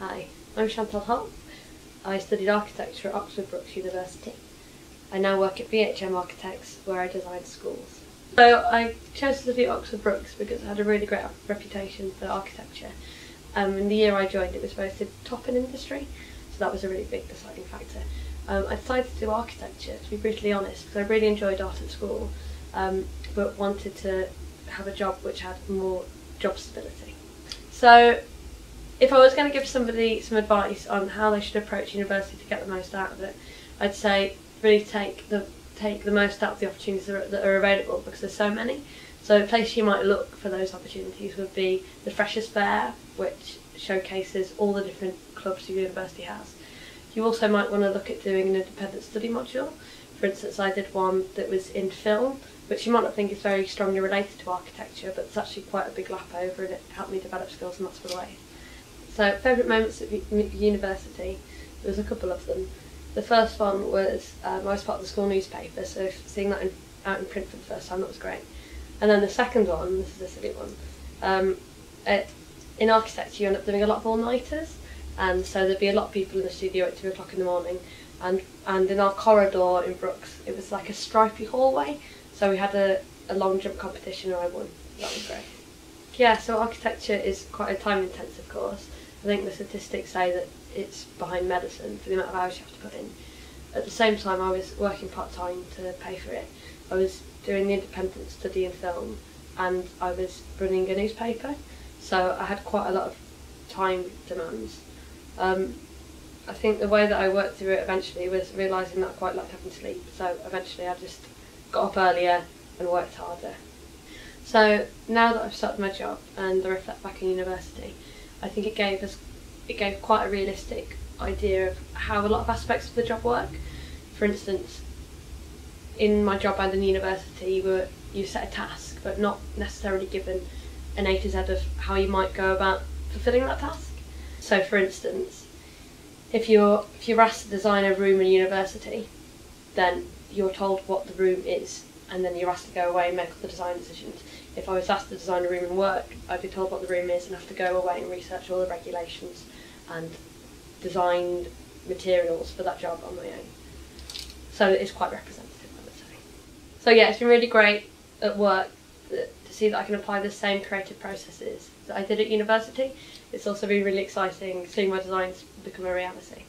Hi, I'm Chantelle Holt. I studied architecture at Oxford Brookes University. I now work at VHM Architects, where I design schools. So I chose to study at Oxford Brookes because it had a really great reputation for architecture. In the year I joined, it was voted top in industry, so that was a really big deciding factor. I decided to do architecture, to be brutally honest, because I really enjoyed art at school, but wanted to have a job which had more job stability. So if I was going to give somebody some advice on how they should approach university to get the most out of it, I'd say really take the most out of the opportunities that are available, because there's so many. So a place you might look for those opportunities would be the Freshers' Fair, which showcases all the different clubs the university has. You also might want to look at doing an independent study module. For instance, I did one that was in film, which you might not think is very strongly related to architecture, but it's actually quite a big lap over, and it helped me develop skills in that sort of way. So favourite moments at university, there was a couple of them. The first one was I was part of the school newspaper, so seeing that out in print for the first time, that was great. And then the second one, this is a silly one, in architecture you end up doing a lot of all-nighters, and so there'd be a lot of people in the studio at 2 o'clock in the morning, and in our corridor in Brookes it was like a stripy hallway, so we had a long jump competition and I won. That was great. Yeah, so architecture is quite a time-intensive course. I think the statistics say that it's behind medicine for the amount of hours you have to put in. At the same time, I was working part-time to pay for it. I was doing the independent study in film, and I was running a newspaper, so I had quite a lot of time demands. I think the way that I worked through it eventually was realising that I quite liked having sleep, so eventually I just got up earlier and worked harder. So now that I've started my job and I reflect back in university, I think it gave quite a realistic idea of how a lot of aspects of the job work. For instance, in my job and in university, you set a task, but not necessarily given an A to Z of how you might go about fulfilling that task. So, for instance, if you're asked to design a room in university, then you're told what the room is, and then you're asked to go away and make all the design decisions. If I was asked to design a room in work, I'd be told what the room is and have to go away and research all the regulations and design materials for that job on my own. So it's quite representative, I would say. So yeah, it's been really great at work to see that I can apply the same creative processes that I did at university. It's also been really exciting seeing my designs become a reality.